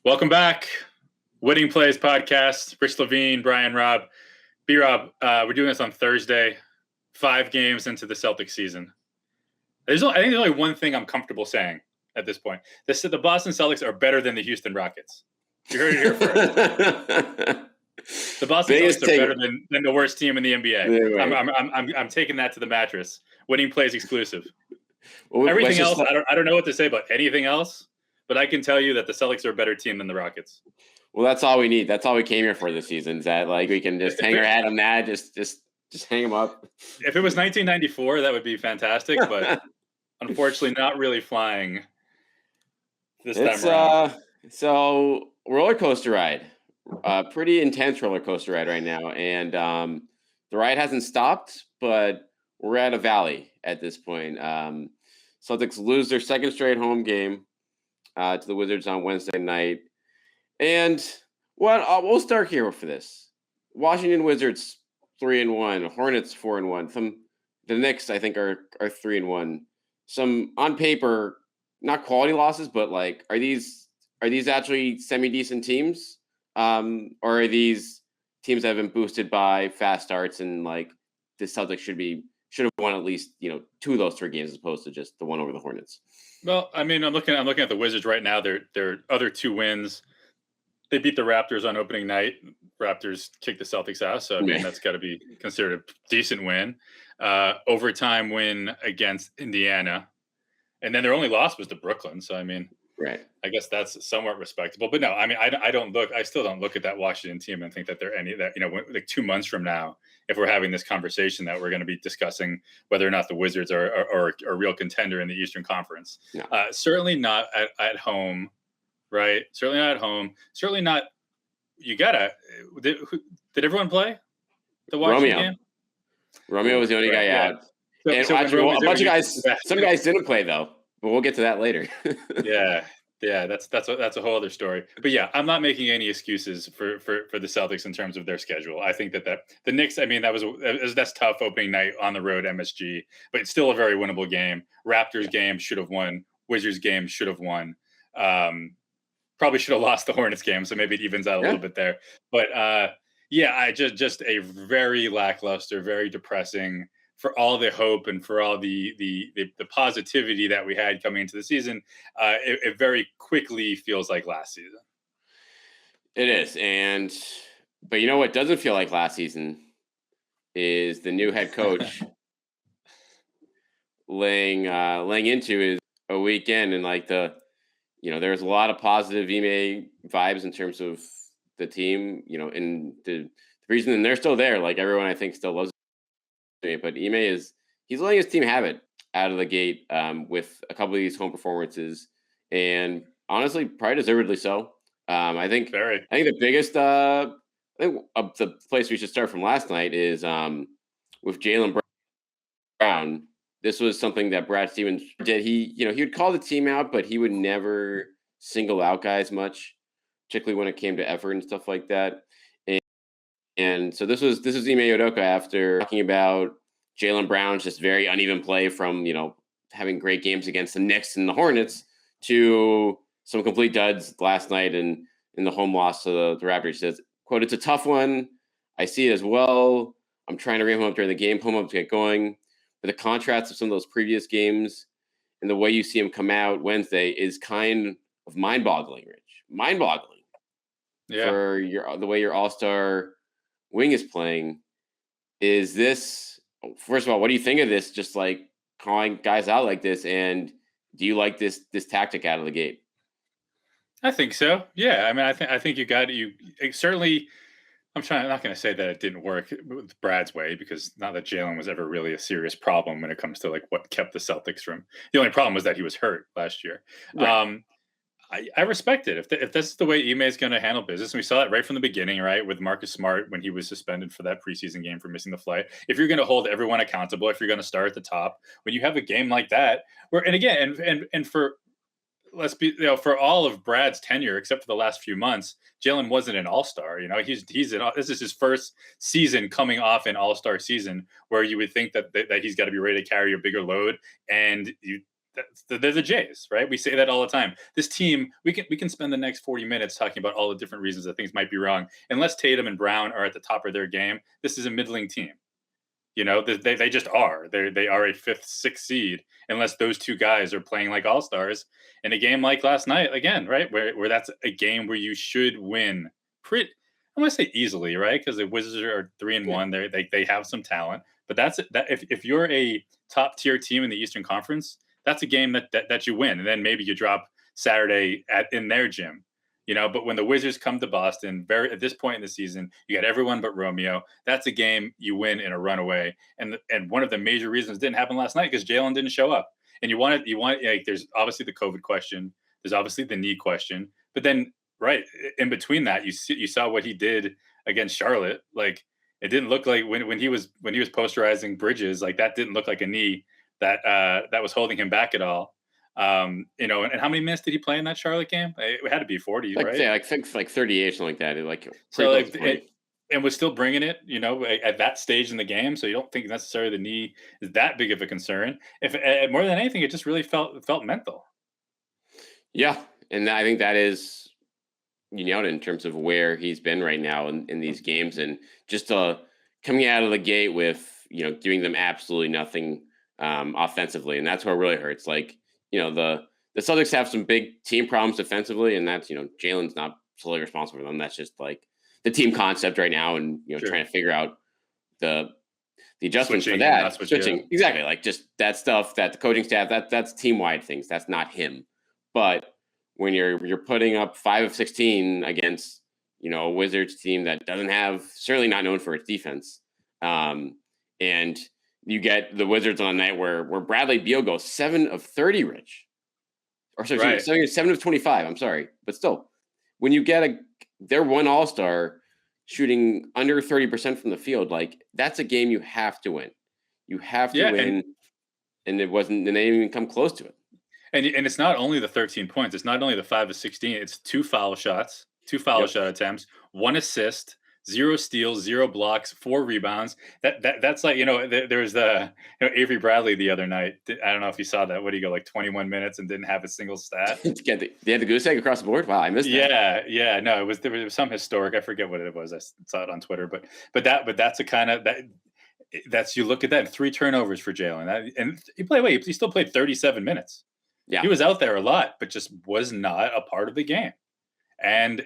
Welcome back. Winning Plays Podcast. Rich Levine, Brian, Rob. B-Rob, we're doing this on Thursday, 5 games into the Celtics season. I think there's only one thing I'm comfortable saying at this point. The Boston Celtics are better than the Houston Rockets. You heard it here first. The Boston Celtics are better than the worst team in the NBA. Yeah, I'm taking that to the mattress. Winning Plays exclusive. Well, everything else, I don't know what to say about anything else, but I can tell you that the Celtics are a better team than the Rockets. Well, that's all we need. That's all we came here for this season. Is that we can just hang our hat on that, just hang them up. If it was 1994, that would be fantastic, but unfortunately, not really flying this time around. So roller coaster ride, pretty intense roller coaster ride right now, and the ride hasn't stopped, but we're at a valley at this point. Celtics lose their second straight home game to the Wizards on Wednesday night. And we'll start here for this. Washington Wizards 3-1, Hornets 4-1. The Knicks I think are 3-1. Some on paper not quality losses, but are these actually semi-decent teams, or are these teams that have been boosted by fast starts and the Celtics should have won at least 2 of those 3 games as opposed to just the one over the Hornets? Well, I mean, I'm looking at the Wizards right now. Their other 2 wins. They beat the Raptors on opening night. Raptors kicked the Celtics out, so I mean that's got to be considered a decent win. Overtime win against Indiana, and then their only loss was to Brooklyn. So I mean, right. I guess that's somewhat respectable. But no, I mean, I still don't look at that Washington team and think that they're any that 2 months from now, if we're having this conversation, that we're going to be discussing whether or not the Wizards are a real contender in the Eastern Conference. No. Certainly not at home. Right. Certainly not at home. Certainly not. You gotta. Did everyone play the Washington game? Romeo was the only guy out. And a bunch of guys. Some guys didn't play though, but we'll get to that later. Yeah. That's a whole other story. But yeah, I'm not making any excuses for the Celtics in terms of their schedule. I think that the Knicks. I mean, that's tough opening night on the road, MSG, but it's still a very winnable game. Raptors game should have won. Wizards game should have won. Probably should have lost the Hornets game, so maybe it evens out a little bit there. But I just a very lackluster, very depressing, for all the hope and for all the positivity that we had coming into the season. It very quickly feels like last season. It is, but you know what doesn't feel like last season is the new head coach laying into a weekend and there's a lot of positive Ime vibes in terms of the team, and the reason they're still there, everyone I think still loves it, but Ime he's letting his team have it out of the gate with a couple of these home performances, and honestly, probably deservedly so. I think the biggest, the place we should start from last night is with Jaylen Brown. This was something that Brad Stevens did. He would call the team out, but he would never single out guys much, particularly when it came to effort and stuff like that. And so this was Ime Udoka after talking about Jaylen Brown's just very uneven play from having great games against the Knicks and the Hornets to some complete duds last night and in the home loss to the Raptors. He says, quote, "It's a tough one. I see it as well. I'm trying to ramp him up during the game, home up to get going. But the contrast of some of those previous games and the way you see him come out Wednesday is kind of mind-boggling, Rich. Mind-boggling. Yeah. For the way your all-star wing is playing. Is this, first of all, what do you think of this? Just calling guys out like this, and do you like this tactic out of the gate? I think so. Yeah. I mean, I think you certainly. I'm not going to say that it didn't work with Brad's way, because not that Jaylen was ever really a serious problem when it comes to what kept the Celtics from. The only problem was that he was hurt last year. Right. I respect it. If this is the way Ime is going to handle business, and we saw that right from the beginning, right, with Marcus Smart when he was suspended for that preseason game for missing the flight. If you're going to hold everyone accountable, if you're going to start at the top, when you have a game like that, for let's be, for all of Brad's tenure, except for the last few months, Jaylen wasn't an all-star. This is his first season coming off an all-star season, where you would think that he's got to be ready to carry a bigger load. And they're the Jays, right? We say that all the time. This team, we can spend the next 40 minutes talking about all the different reasons that things might be wrong. Unless Tatum and Brown are at the top of their game, this is a middling team. They just are. They are a fifth, sixth seed unless those two guys are playing like all stars in a game like last night again, right? Where that's a game where you should win. Pretty, I want to say easily, right? Because the Wizards are 3-1. They have some talent, but that if you're a top tier team in the Eastern Conference, that's a game that you win, and then maybe you drop Saturday in their gym. But when the Wizards come to Boston, at this point in the season, you got everyone but Romeo. That's a game you win in a runaway. And one of the major reasons it didn't happen last night because Jaylen didn't show up. And you want like, there's obviously the COVID question, there's obviously the knee question, but then right in between that, you saw what he did against Charlotte. Like it didn't look like when he was posterizing Bridges, like that didn't look like a knee that was holding him back at all. And how many minutes did he play in that Charlotte game? It had to be 40, right? Yeah, like 38, something like that. And was still bringing it, at that stage in the game. So you don't think necessarily the knee is that big of a concern. If more than anything, it just really felt mental. Yeah, and I think that is, in terms of where he's been right now in these games, and just coming out of the gate with doing them absolutely nothing offensively, and that's what really hurts. Like the Celtics have some big team problems defensively, and that's Jaylen's not solely responsible for them. That's just like the team concept right now, and Sure. Trying to figure out the adjustments for that. Switching. Exactly, like just that stuff that the coaching staff, that's team wide things. That's not him. But when you're putting up 5 of 16 against a Wizards team that doesn't have, certainly not known for its defense, and you get the Wizards on a night where Bradley Beal goes 7 of 30, Rich. Or sorry, right. 7 of 25. I'm sorry. But still, when you get their one all-star shooting under 30% from the field, like that's a game you have to win. You have to win. And they didn't even come close to it. And it's not only the 13 points. It's not only the 5 of 16. It's 2 foul shots, 2 foul shot attempts, 1 assist, 0 steals, 0 blocks, 4 rebounds. That's like, there was the Avery Bradley the other night. I don't know if you saw that. What did he go, like 21 minutes and didn't have a single stat? They had the goose egg across the board? Wow, I missed that. Yeah. No, there was some historic. I forget what it was. I saw it on Twitter. But that's a kind of that's you look at that 3 turnovers for Jaylen. And he still played 37 minutes. Yeah. He was out there a lot, but just was not a part of the game. And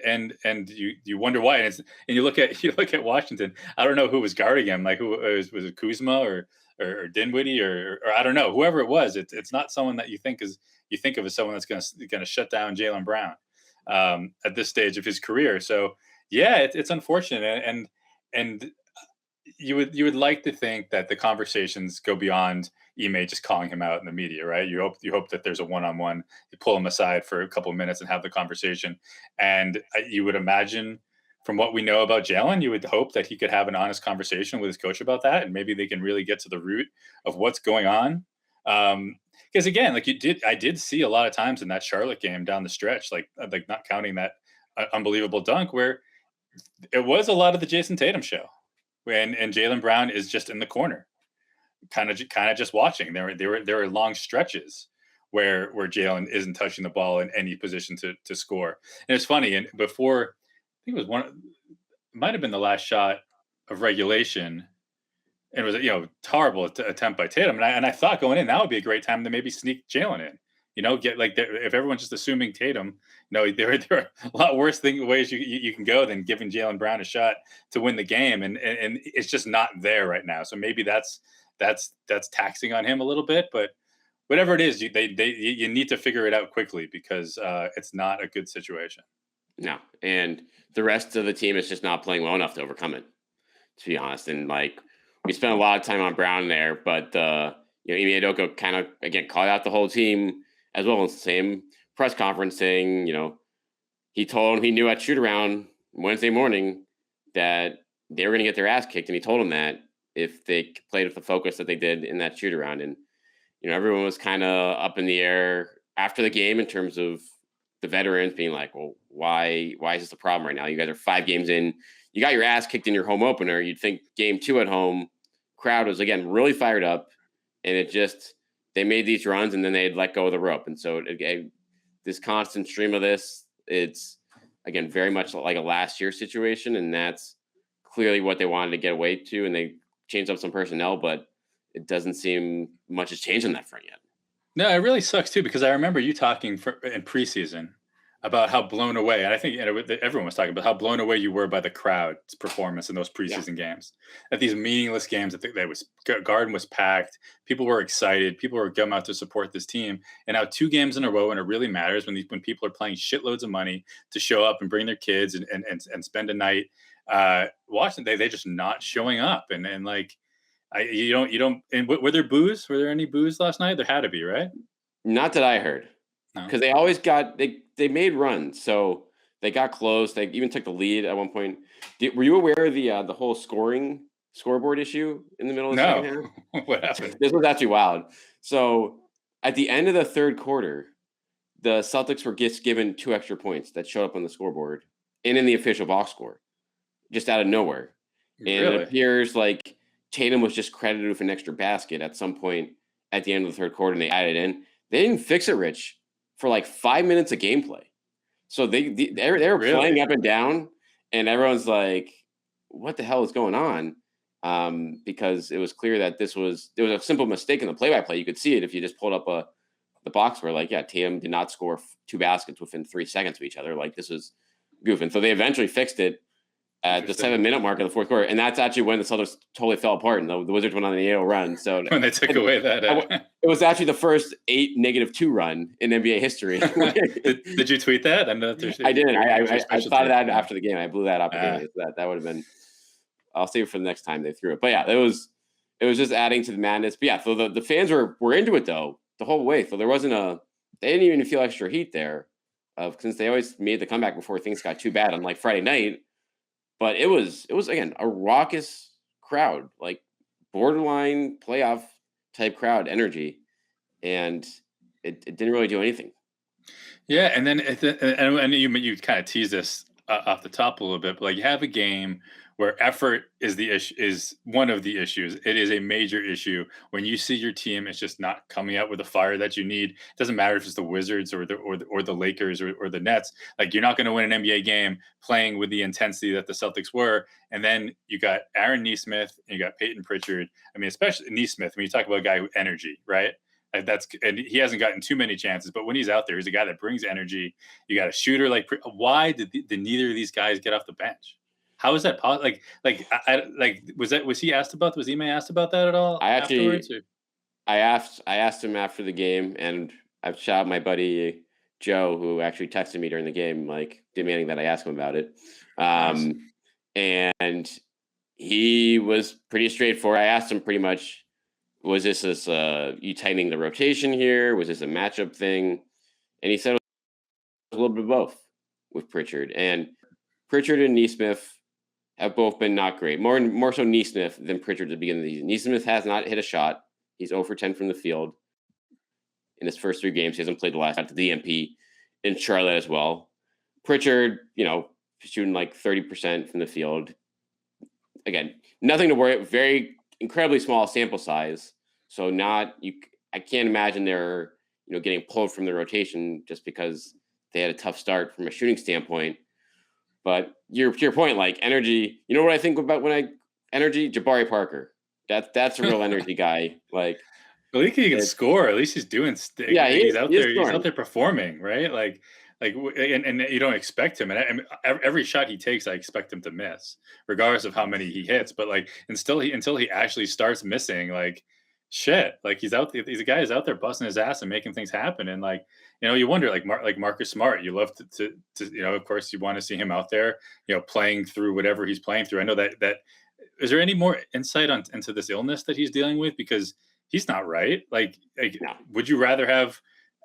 you wonder why. And you look at Washington. I don't know who was guarding him. Like who was it, Kuzma or Dinwiddie or I don't know, whoever it was. It's not someone that you think of as someone that's going to shut down Jaylen Brown at this stage of his career. So yeah, it's unfortunate. And you would like to think that the conversations go beyond Ime just calling him out in the media, right? You hope that there's a one-on-one, you pull him aside for a couple of minutes and have the conversation. And you would imagine, from what we know about Jaylen, you would hope that he could have an honest conversation with his coach about that, and maybe they can really get to the root of what's going on. Because again, like I did see a lot of times in that Charlotte game down the stretch, like not counting that unbelievable dunk, where it was a lot of the Jason Tatum show, and Jaylen Brown is just in the corner, kind of just watching. There were long stretches where Jaylen isn't touching the ball in any position to score. And it's funny. And before, I think it might have been the last shot of regulation, and it was horrible attempt by Tatum. And I thought going in, that would be a great time to maybe sneak Jaylen in. Get like if everyone's just assuming Tatum, there are a lot worse ways you can go than giving Jaylen Brown a shot to win the game, and it's just not there right now. So maybe that's taxing on him a little bit, but whatever it is, you need to figure it out quickly because it's not a good situation. No, and the rest of the team is just not playing well enough to overcome it, to be honest. And like we spent a lot of time on Brown there, but Ime Udoka kind of again called out the whole team as well in the same press conference, saying he told him he knew at shoot around Wednesday morning that they were going to get their ass kicked, and he told him that if they played with the focus that they did in that shoot around. And everyone was kind of up in the air after the game in terms of the veterans being like, well, why is this a problem right now? You guys are 5 games in. You got your ass kicked in your home opener. You'd think game 2 at home, crowd was, again, really fired up. And it just they made these runs and then they'd let go of the rope. And so this constant stream of this, it's again very much like a last year situation, and that's clearly what they wanted to get away to. And they changed up some personnel, but it doesn't seem much has changed on that front yet. No, it really sucks too, because I remember you talking in preseason about how blown away, and I think everyone was talking about how blown away you were by the crowd's performance in those preseason games. At these meaningless games, I think Garden was packed. People were excited. People were coming out to support this team. And now 2 games in a row, and it really matters when people are playing shitloads of money to show up and bring their kids and spend a night watching. They just not showing up, and like. You don't. And were there boos? Were there any boos last night? There had to be, right? Not that I heard, No. because they always got they made runs, so they got close. They even took the lead at one point. Were you aware of the whole scoreboard issue in the middle of the second half? What happened? This was actually wild. So at the end of the third quarter, the Celtics were just given 2 extra points that showed up on the scoreboard and in the official box score, just out of nowhere. And Really? it appears like Tatum was just credited with an extra basket at some point at the end of the third quarter, and they added in. They didn't fix it, Rich, for like 5 minutes of gameplay. So they were playing up and down, and everyone's like, "What the hell is going on?" Because it was clear that there was a simple mistake in the play-by-play. You could see it if you just pulled up the box where, like, yeah, Tatum did not score 2 baskets within 3 seconds of each other. Like, this was goofing. So they eventually fixed it at the 7-minute mark of the fourth quarter, and that's actually when the Celtics totally fell apart, and the Wizards went on the 8-0 run. So when they took away that, it was actually the first 8 -2 run in NBA history. Did you tweet that? I didn't. I thought of that after the game. I blew that up again. That would have been. I'll save it for the next time they threw it. But yeah, it was just adding to the madness. But yeah, so the fans were into it though the whole way. So there wasn't they didn't even feel extra heat there, since they always made the comeback before things got too bad on like Friday night. But it was again a raucous crowd, like borderline playoff type crowd energy, and it didn't really do anything. Yeah, and then and you kind of tease this off the top a little bit, but like you have a game where effort is the issue, is one of the issues. It is a major issue when you see your team is just not coming out with the fire that you need. It doesn't matter if it's the Wizards or the Lakers or the Nets. Like, you're not going to win an NBA game playing with the intensity that the Celtics were. And then you got Aaron Nesmith and you got Peyton Pritchard. I mean, especially Nesmith, when you talk about a guy with energy, right? And he hasn't gotten too many chances, but when he's out there, he's a guy that brings energy. You got a shooter like. Why did neither of these guys get off the bench? How is that possible? Was he asked about? Was Ime asked about that at all? I asked him after the game, and I've shot out my buddy Joe, who actually texted me during the game, like demanding that I ask him about it. Nice. And he was pretty straightforward. I asked him pretty much, was this you tightening the rotation here? Was this a matchup thing? And he said it was a little bit of both with Pritchard. And Pritchard and Nesmith have both been not great. More so Nesmith than Pritchard at the beginning of the season. Nesmith has not hit a shot. He's 0 for 10 from the field in his first 3 games. He hasn't played the last at the DMP in Charlotte as well. Pritchard, shooting like 30% from the field. Again, nothing to worry. Very incredibly small sample size. So I can't imagine they're getting pulled from the rotation just because they had a tough start from a shooting standpoint. But to your point, like energy, you know what I think about energy? Jabari Parker. That's a real energy guy. Like, at least he can score. At least he's doing. He's out there. He's out there performing, right? And you don't expect him. And every shot he takes, I expect him to miss, regardless of how many he hits. But until he actually starts missing, shit. Like, he's out there. He's a guy who's out there busting his ass and making things happen. And you wonder, like Marcus Smart. You love to of course, you want to see him out there, playing through whatever he's playing through. I know that. Is there any more insight into this illness that he's dealing with? Because he's not right. No. Would you rather have?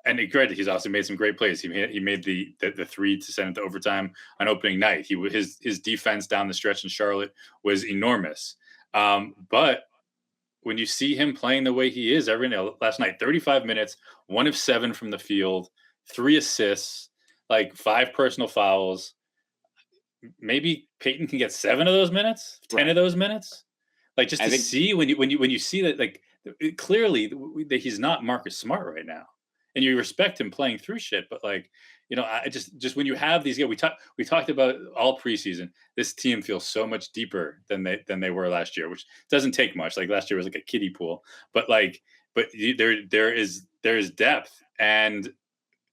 And granted, he's also made some great plays. He made the 3 to send it to overtime on opening night. His defense down the stretch in Charlotte was enormous. But when you see him playing the way he is last night, 35 minutes, 1 of 7 from the field, 3 assists, 5 personal fouls. Maybe Peyton can get 7 of those minutes, 10 of those minutes. Just to see when you see that, clearly he's not Marcus Smart right now, and you respect him playing through shit. But like, I just when you have these guys, we talked about all preseason. This team feels so much deeper than they were last year, which doesn't take much. Like last year was like a kiddie pool, but there is depth, and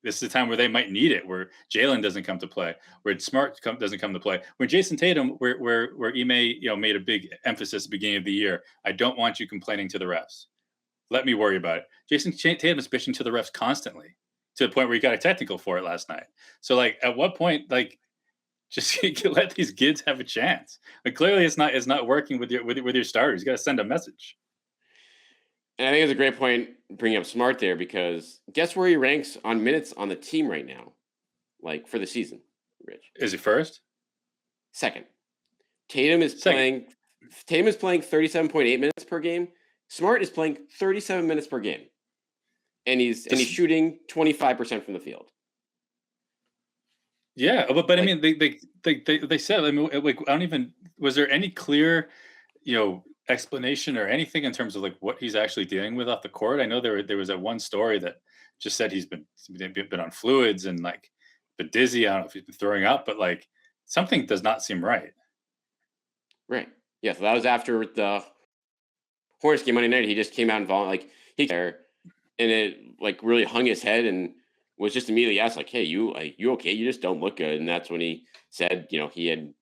this is a time where they might need it, where Jaylen doesn't come to play, where Smart doesn't come to play, where Jason Tatum, where Ime, made a big emphasis at the beginning of the year. I don't want you complaining to the refs. Let me worry about it. Jason Tatum is bitching to the refs constantly, to the point where he got a technical for it last night. So, like, at what point, like, just let these kids have a chance? Like, clearly, it's not working with your starters. You got to send a message. And I think it's a great point bringing up Smart there, because guess where he ranks on minutes on the team right now, like for the season, Rich? Is he first? Second. Tatum is playing 37.8 minutes per game. Smart is playing 37 minutes per game. And he's shooting 25% from the field. Yeah, but I mean, they said, I mean, like, I don't even, was there any clear, explanation or anything in terms of like what he's actually dealing with off the court? I know there was that one story that just said he's been on fluids and like been dizzy. I don't know if he's been throwing up, but like something does not seem right. Right. Yeah. So that was after the Hornets game Monday night. He just came out and and it like really hung his head and was just immediately asked like, "Hey, you okay? You just don't look good." And that's when he said, he had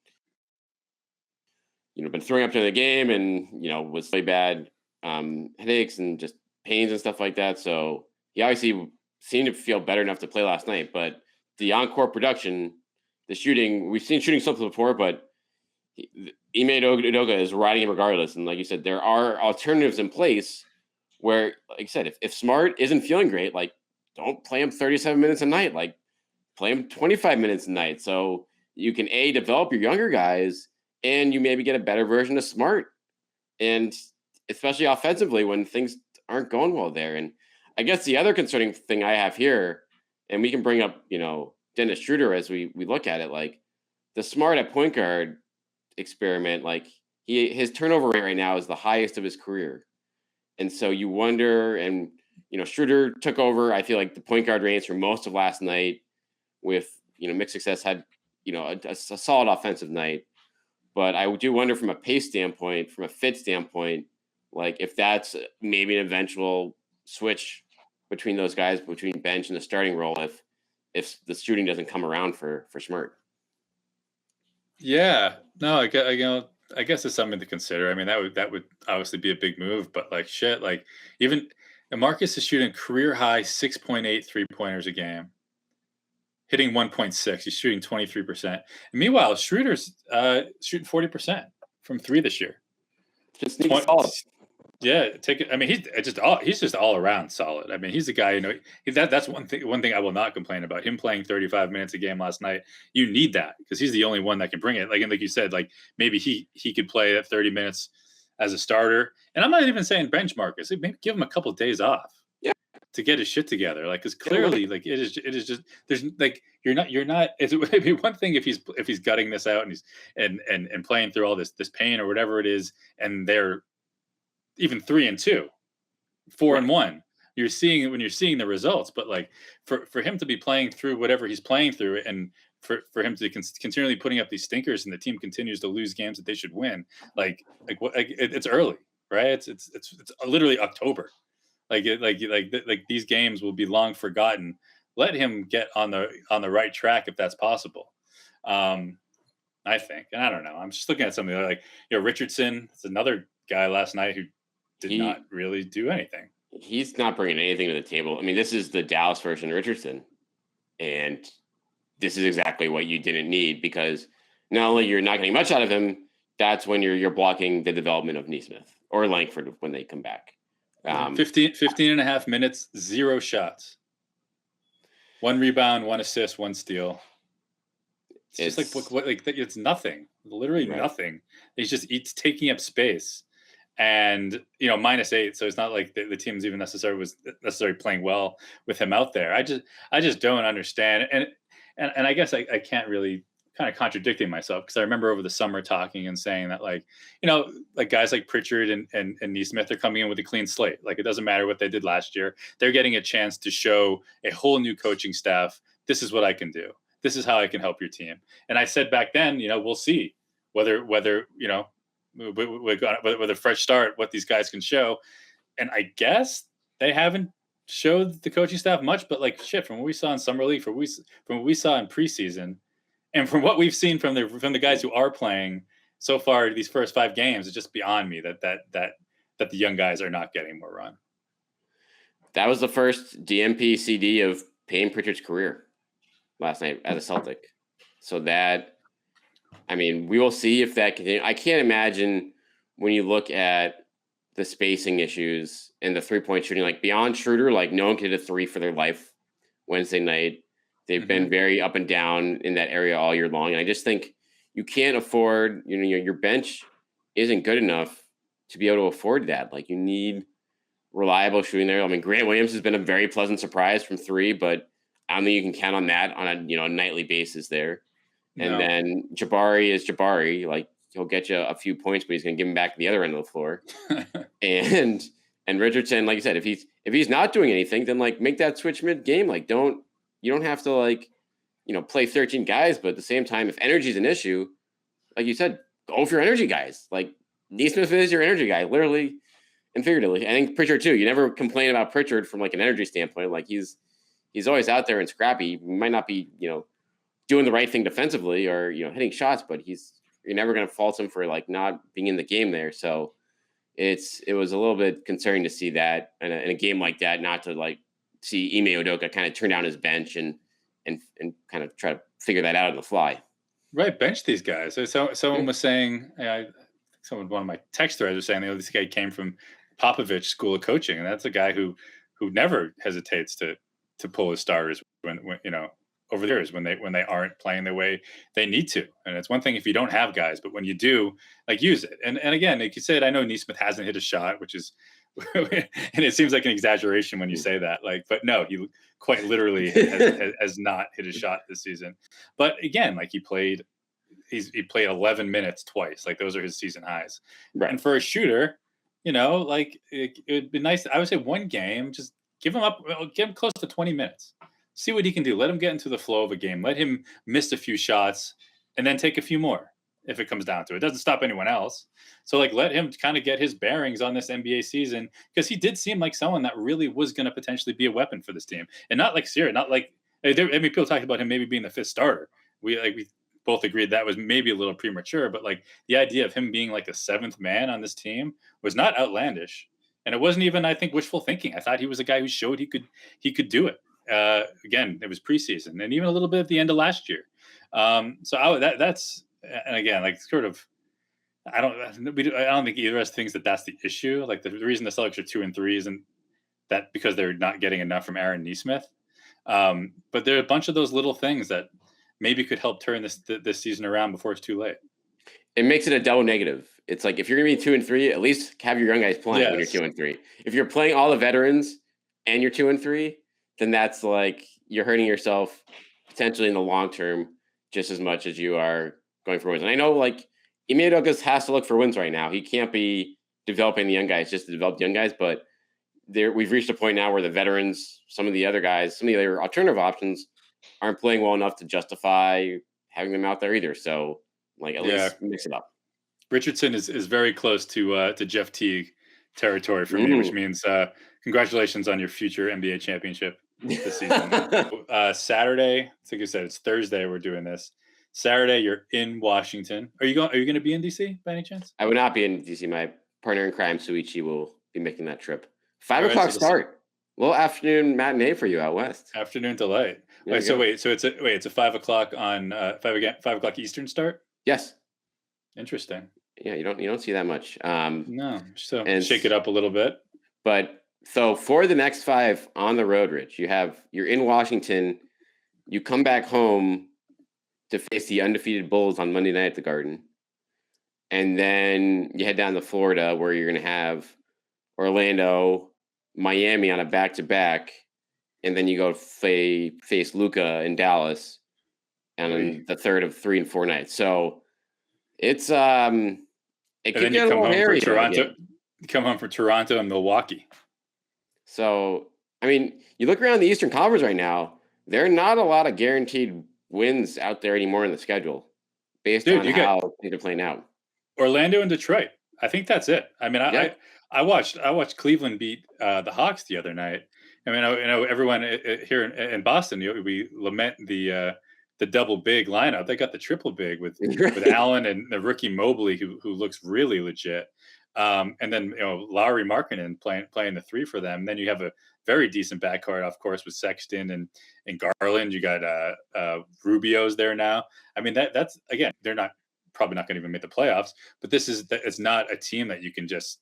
been throwing up during the game and, was really bad headaches and just pains and stuff like that. So he obviously seemed to feel better enough to play last night. But the on-court production, the shooting, we've seen shooting something before, but Ime Udoka is riding him regardless. And like you said, there are alternatives in place where, like you said, if Smart isn't feeling great, like don't play him 37 minutes a night, like play him 25 minutes a night. So you can develop your younger guys, and you maybe get a better version of Smart, and especially offensively when things aren't going well there. And I guess the other concerning thing I have here, and we can bring up, Dennis Schroeder as we look at it, like the Smart at point guard experiment, like his turnover rate right now is the highest of his career. And so you wonder, and, Schroeder took over, I feel like, the point guard reins for most of last night with, mixed success, had, a solid offensive night. But I do wonder from a pace standpoint, from a fit standpoint, like if that's maybe an eventual switch between those guys, between bench and the starting role, if the shooting doesn't come around for Smart. Yeah, no, I guess it's something to consider. I mean, that would obviously be a big move, but like shit, like even Marcus is shooting career high 6.8 3-pointers a game, hitting 1.6. He's shooting 23%. And meanwhile, Schroeder's shooting 40% from three this year. Just need solid. Yeah, I mean, he's just all around solid. I mean, he's the guy. That's one thing I will not complain about him playing 35 minutes a game last night. You need that because he's the only one that can bring it. Like you said, like maybe he could play that 30 minutes as a starter. And I'm not even saying bench Marcus. Maybe give him a couple of days off. Yeah. To get his shit together, like, because clearly, like, it is just there's like you're not. It would be one thing if he's gutting this out and he's and playing through all this pain or whatever it is, and they're even 3-2, 4-1. You're seeing it when you're seeing the results, but like for him to be playing through whatever he's playing through, and for him to continually putting up these stinkers, and the team continues to lose games that they should win, it's early, right? It's literally October. Like these games will be long forgotten. Let him get on the right track if that's possible. I think, and I don't know. I'm just looking at something like Richardson. It's another guy last night who did not really do anything. He's not bringing anything to the table. I mean, this is the Dallas version of Richardson, and this is exactly what you didn't need, because not only you're not getting much out of him, that's when you're blocking the development of Nesmith or Langford when they come back. 15 and a half minutes, 0 shots, 1 rebound, 1 assist, 1 steal. It's just like it's nothing, literally nothing. He's taking up space, and -8. So it's not like the team's even necessarily playing well with him out there. I just don't understand, and I guess I can't really kind of contradicting myself because I remember over the summer talking and saying that, like, you know, like guys like Pritchard and Neesmith are coming in with a clean slate. Like, it doesn't matter what they did last year. They're getting a chance to show a whole new coaching staff. This is what I can do. This is how I can help your team. And I said back then, you know, we'll see whether you know, with a fresh start, what these guys can show. And I guess they haven't showed the coaching staff much, but like shit, from what we saw in summer league, from what we saw in preseason, and from what we've seen from the guys who are playing so far these first 5 games, it's just beyond me that the young guys are not getting more run. That was the first DMP CD of Payne Pritchard's career last night as a Celtic. So that, I mean, we will see if that continues. I can't imagine when you look at the spacing issues and the 3-point shooting, like beyond Schroeder, like no one could hit a 3 for their life Wednesday night. They've been very up and down in that area all year long. And I just think you can't afford, you know, your bench isn't good enough to be able to afford that. Like, you need reliable shooting there. I mean, Grant Williams has been a very pleasant surprise from 3, but I don't think you can count on that on a, you know, nightly basis there. And No. then Jabari is Jabari. Like, he'll get you a few points, but he's going to give him back to the other end of the floor. and Richardson, like you said, if he's not doing anything, then like make that switch mid game. Like, you don't have to, like, you know, play 13 guys, but at the same time, if energy is an issue, like you said, go for your energy guys. Like, Neesmith is your energy guy, literally and figuratively. I think Pritchard too. You never complain about Pritchard from like an energy standpoint. Like, he's always out there and scrappy. He might not be, you know, doing the right thing defensively or, you know, hitting shots, but you're never going to fault him for like not being in the game there. So it was a little bit concerning to see that in a game like that, not to like see Ime Udoka kind of turn down his bench and kind of try to figure that out on the fly. Right, bench these guys. So someone was saying, one of my text threads was saying, you know, this guy came from Popovich School of Coaching, and that's a guy who never hesitates to pull his starters when you know, over the years when they aren't playing the way they need to. And it's one thing if you don't have guys, but when you do, like, use it. And again, like you said, I know Neesmith hasn't hit a shot, which is and it seems like an exaggeration when you say that, like, but no, he quite literally has not hit a shot this season. But again, like, he played 11 minutes twice. Like, those are his season highs. Right. And for a shooter, you know, like, it'd be nice. I would say one game, just give him close to 20 minutes. See what he can do. Let him get into the flow of a game. Let him miss a few shots and then take a few more if it comes down to it. It doesn't stop anyone else. So, like, let him kind of get his bearings on this NBA season, because he did seem like someone that really was going to potentially be a weapon for this team. And not like Sierra, not like, I mean, people talked about him maybe being the 5th starter. We both agreed that was maybe a little premature, but like the idea of him being like the 7th man on this team was not outlandish. And it wasn't even, I think, wishful thinking. I thought he was a guy who showed he could do it. Again, it was preseason and even a little bit at the end of last year. That's, and again, like, sort of, I don't think either of us thinks that that's the issue. Like, the reason the Celtics are 2-3 isn't that because they're not getting enough from Aaron Neesmith. But there are a bunch of those little things that maybe could help turn this season around before it's too late. It makes it a double negative. It's like, if you're going to be 2-3, at least have your young guys playing when you're 2-3. If you're playing all the veterans and you're 2-3, then that's like you're hurting yourself potentially in the long term just as much as you are going for wins. And I know, like, Ime Udoka has to look for wins right now. He can't be developing the young guys just to develop young guys, but we've reached a point now where the veterans, some of the other guys, some of the other alternative options aren't playing well enough to justify having them out there either. So, like, at least mix it up. Richardson is very close to Jeff Teague territory for me, which means congratulations on your future NBA championship this season. Saturday, like you said, it's Thursday we're doing this. Saturday, you're in Washington. Are you going to be in DC by any chance? I would not be in DC. My partner in crime, Suichi, will be making that trip. 5 o'clock start. A little afternoon matinee for you out west. Afternoon delight. So it's a 5 o'clock on 5 o'clock Eastern start. Yes. Interesting. Yeah, you don't see that much. No, so shake it up a little bit. But so for the next 5 on the road, Rich, you're in Washington. You come back home to face the undefeated Bulls on Monday night at the Garden, and then you head down to Florida, where you're going to have Orlando, Miami on a back-to-back, and then you go face Luka in Dallas. and Oy. then the third of 3 and 4 nights. So it's it And could then you get a come little home for hairy there Toronto. again. You come home for Toronto and Milwaukee. So I mean, you look around the Eastern Conference right now, there are not a lot of guaranteed wins out there anymore in the schedule based Dude, on you got how things are playing out. Orlando and Detroit. I think that's it. I mean, Yeah. I watched Cleveland beat the Hawks the other night. I mean, everyone here in Boston, we lament the double big lineup. They got the triple big with Right. Allen and the rookie Mobley, who looks really legit. And then Lowry Markkinen playing the three for them. And then you have a very decent backcourt, of course, with Sexton and Garland. You got Rubio's there now. I mean, that's again, they're not probably not going to even make the playoffs. But it's not a team that you can just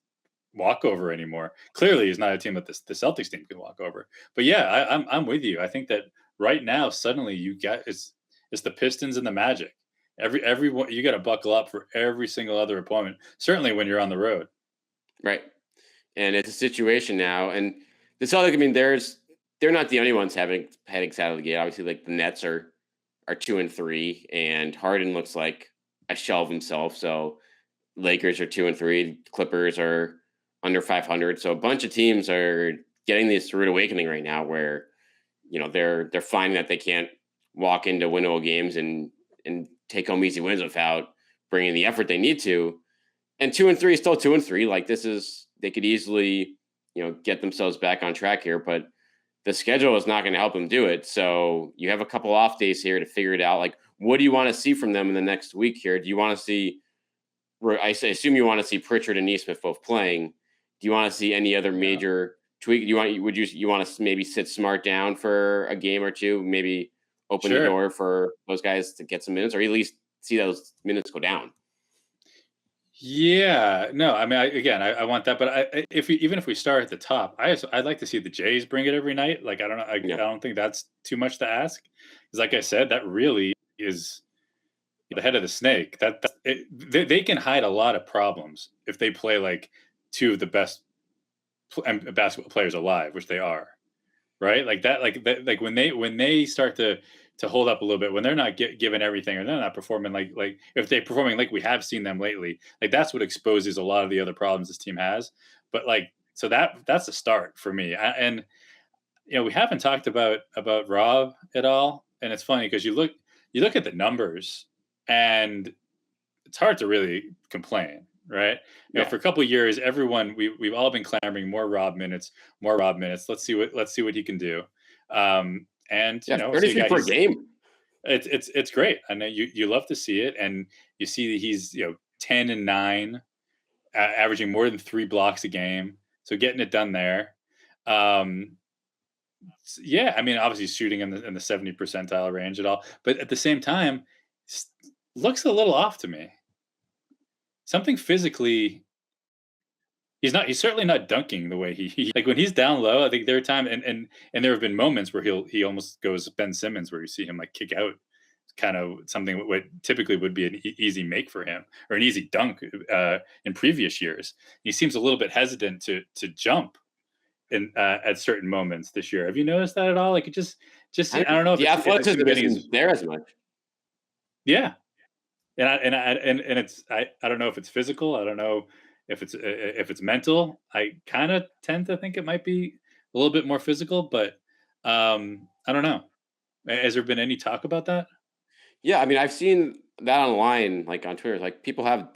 walk over anymore. Clearly, it's not a team that the Celtics team can walk over. But yeah, I'm with you. I think that right now, suddenly you got it's the Pistons and the Magic. Everyone you got to buckle up for every single other opponent. Certainly when you're on the road. Right. And it's a situation now. And the Celtics, I mean, they're not the only ones having heading out of the gate. Obviously, like the Nets are 2 and 3, and Harden looks like a shell of himself. So Lakers are 2 and 3, Clippers are under 500. So a bunch of teams are getting this rude awakening right now, where they're finding that they can't walk into winnable games and take home easy wins without bringing the effort they need to. And 2 and 3 is still 2 and 3. Like they could easily get themselves back on track here, but the schedule is not going to help them do it. So you have a couple off days here to figure it out. Like, what do you want to see from them in the next week here? Do you want to see? Assume you want to see Pritchard and Nesmith both playing. Do you want to see any other Yeah. major tweak? You want to maybe sit Smart down for a game or two, maybe open the Sure. door for those guys to get some minutes, or at least see those minutes go down? Yeah, no, I mean, I want that, but even if we start at the top, I'd like to see the Jays bring it every night. Like, I don't know, I Yeah, don't think that's too much to ask. Because, like I said, that really is the head of the snake. They can hide a lot of problems if they play like two of the best basketball players alive, which they are, right? Like that, like when they start to hold up a little bit, when they're not given everything, or they're not performing like if they're performing like we have seen them lately, like that's what exposes a lot of the other problems this team has. But like, so that's a start for me. And we haven't talked about Rob at all, and it's funny because you look at the numbers, and it's hard to really complain, right? yeah, For a couple of years, we've all been clamoring more Rob minutes, more Rob minutes. Let's see what he can do. And yeah. see a 33 guy. per game. It's great. I know you love to see it, and you see that he's 10 and 9, averaging more than 3 blocks a game. So getting it done there. Um, yeah, I mean, obviously shooting in the 70 percentile range at all, but at the same time, looks a little off to me. Something physically, he's certainly not dunking the way he like when he's down low. I think there are times, and there have been moments where he almost goes Ben Simmons, where you see him like kick out, kind of something what typically would be an easy make for him, or an easy dunk in previous years. He seems a little bit hesitant to jump in at certain moments this year. Have you noticed that at all? Like, it just I I don't mean, know the if it's him athleticism getting his. isn't there as much. Yeah. And it's I don't know if it's physical. I don't know if it's mental. I kind of tend to think it might be a little bit more physical, but I don't know. Has there been any talk about that? Yeah, I mean, I've seen that online, like on Twitter. Like people have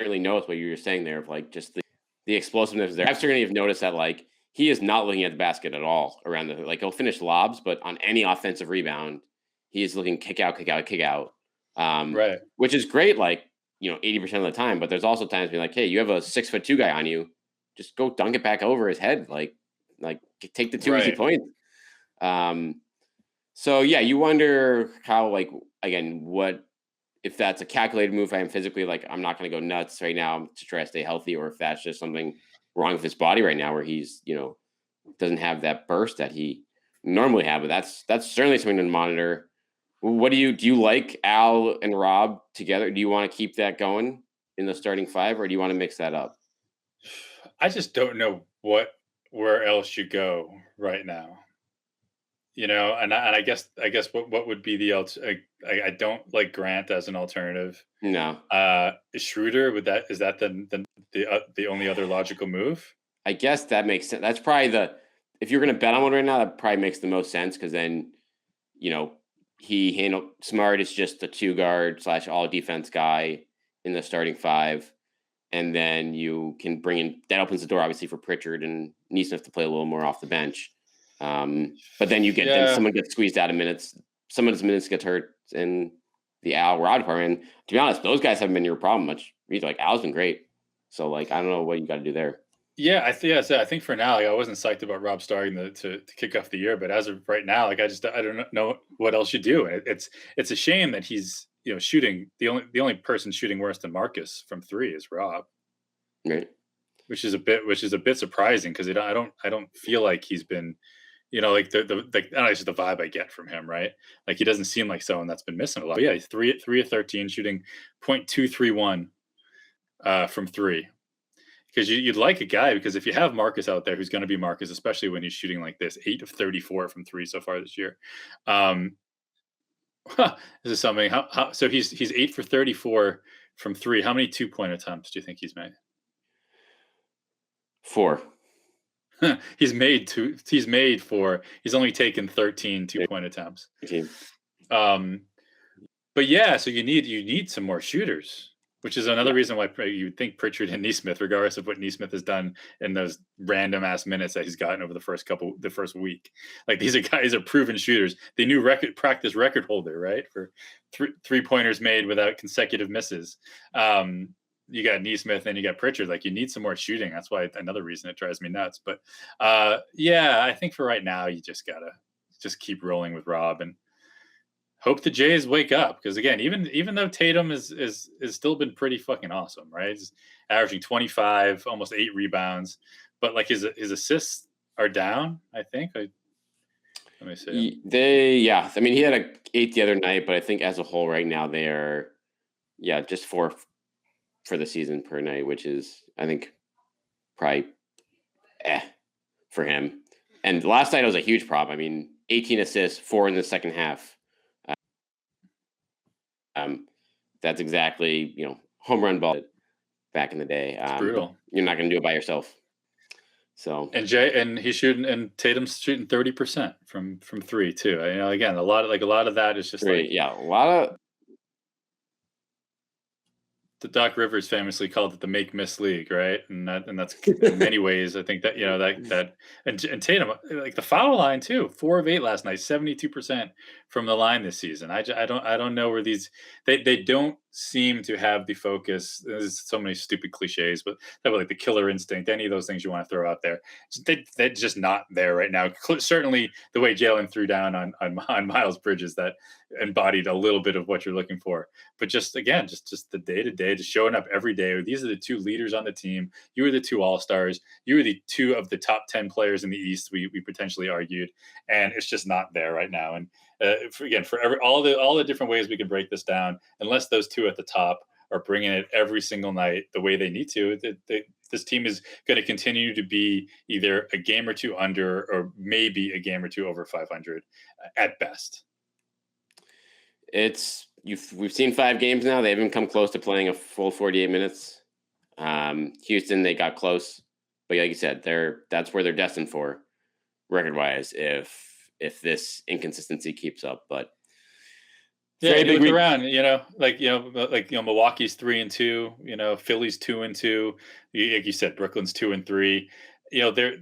certainly noticed what you were saying there, of like just the explosiveness there. I've certainly have noticed that like he is not looking at the basket at all around the like he'll finish lobs, but on any offensive rebound, he is looking kick out, kick out, kick out. Right. Which is great, like 80% of the time. But there's also times being like, hey, you have a 6'2" guy on you, just go dunk it back over his head, like take the two easy Right. points. Um, so yeah, you wonder how like again what if that's a calculated move by him physically, like I'm not going to go nuts right now to try to stay healthy, or if that's just something wrong with his body right now, where he's doesn't have that burst that he normally have. But that's certainly something to monitor. What do you like Al and Rob together? Do you want to keep that going in the starting five, or do you want to mix that up? I just don't know where else you go right now. and I guess what would be the I don't like Grant as an alternative. No, Schroeder, is that the only other logical move? I guess that makes sense. That's probably if you're going to bet on one right now, that probably makes the most sense because then, you know, Smart is just the 2 guard / all defense guy in the starting 5. And then you can bring in, that opens the door obviously for Pritchard and Neesmith to play a little more off the bench. But then then someone gets squeezed out of minutes. Someone's minutes gets hurt in the Rod department. And to be honest, those guys haven't been your problem much. Like Al's been great. So I don't know what you got to do there. Yeah, I think for now, I wasn't psyched about Rob starting to kick off the year, but as of right now, I don't know what else you do. It's a shame that he's shooting the only person shooting worse than Marcus from 3 is Rob, right? Which is a bit surprising because I don't feel like he's been, like I don't know, it's just the vibe I get from him, right? Like he doesn't seem like someone that's been missing a lot. But yeah, he's 3 of 13 shooting .231 from 3. Because you'd like a guy, because if you have Marcus out there, who's going to be Marcus, especially when he's shooting like this, 8 of 34 from 3 so far this year. This is something. So he's 8 for 34 from 3. How many 2-point attempts do you think he's made? 4. He's made 4. He's only taken 13 2-point attempts. But yeah, so you need some more shooters. Which is another reason why you'd think Pritchard and Neesmith, regardless of what Neesmith has done in those random ass minutes that he's gotten over the first week. Like these are proven shooters. They knew practice record holder, right? For 3-pointers made without consecutive misses. You got Neesmith and you got Pritchard. Like you need some more shooting. That's why another reason it drives me nuts. But yeah, I think for right now, you just gotta keep rolling with Rob and hope the Jays wake up, because again, even though Tatum is still been pretty fucking awesome, right? He's averaging 25, almost 8 rebounds, but like his assists are down. I think. Let me see. I mean, he had a 8 the other night, but I think as a whole, right now they are, just 4 for the season per night, which is I think probably for him. And last night it was a huge problem. I mean, 18 assists, 4 in the second half. That's exactly, home run ball back in the day. Brutal. You're not going to do it by yourself. So and Tatum's shooting 30% from 3 too. Again, a lot of that is just a lot of. The Doc Rivers famously called it the make-miss league, right? And that's in many ways, I think that and Tatum, like the foul line too, 4 of 8 last night, 72% from the line this season. I don't know where they don't seem to have the focus. There's so many stupid cliches, but that was like the killer instinct, any of those things you want to throw out there. They're just not there right now. Certainly the way Jaylen threw down on Miles Bridges, that embodied a little bit of what you're looking for. But just the day-to-day, just showing up every day. These are the 2 leaders on the team. You were the 2 all-stars. You were the 2 of the top 10 players in the East, we potentially argued, and it's just not there right now. And for all the different ways we can break this down, unless those 2 at the top are bringing it every single night the way they need to, this team is going to continue to be either a game or 2 under, or maybe a game or 2 over 500 at best. We've seen 5 games now. They haven't come close to playing a full 48 minutes. Houston, they got close, but like you said, that's where they're destined for, record-wise, if this inconsistency keeps up. But yeah, you look around, Milwaukee's 3-2, Philly's 2-2. Like you said, Brooklyn's 2-3. They're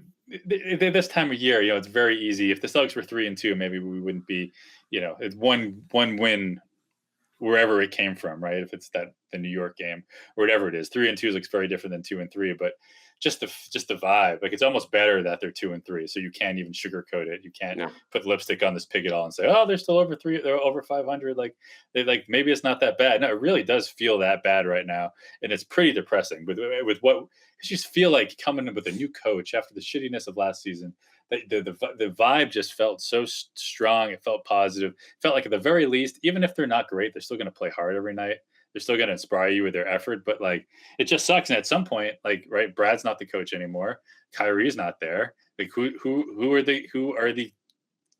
this time of year, it's very easy. If the Celtics were 3-2, maybe we wouldn't be, it's one win wherever it came from, right? If it's the New York game or whatever it is, 3-2 looks very different than 2-3, but just the vibe, like it's almost better that they're 2-3. So you can't even sugarcoat it. You can't put lipstick on this pig at all and say, oh, they're still over 3. They're over 500. Like maybe it's not that bad. No, it really does feel that bad right now. And it's pretty depressing with what you just feel like coming in with a new coach after the shittiness of last season. The vibe just felt so strong. It felt positive. It felt like at the very least, even if they're not great, they're still going to play hard every night. They're still going to inspire you with their effort, but like it just sucks. And at some point, right, Brad's not the coach anymore. Kyrie's not there. Like who are the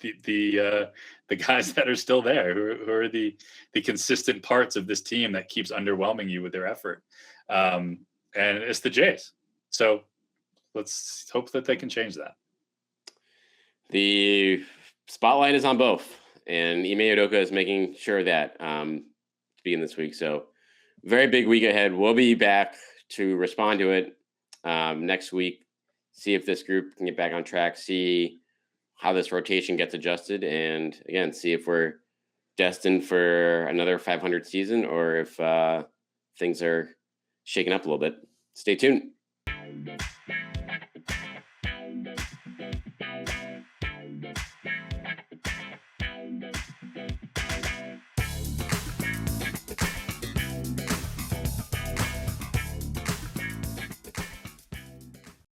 the guys that are still there, who are the consistent parts of this team that keeps underwhelming you with their effort. And it's the Jays. So let's hope that they can change that. The spotlight is on both, and Ime Udoka is making sure that to begin this week. So very big week ahead. We'll be back to respond to it next week, see if this group can get back on track, see how this rotation gets adjusted, and again, see if we're destined for another 500 season or if things are shaken up a little bit. Stay tuned.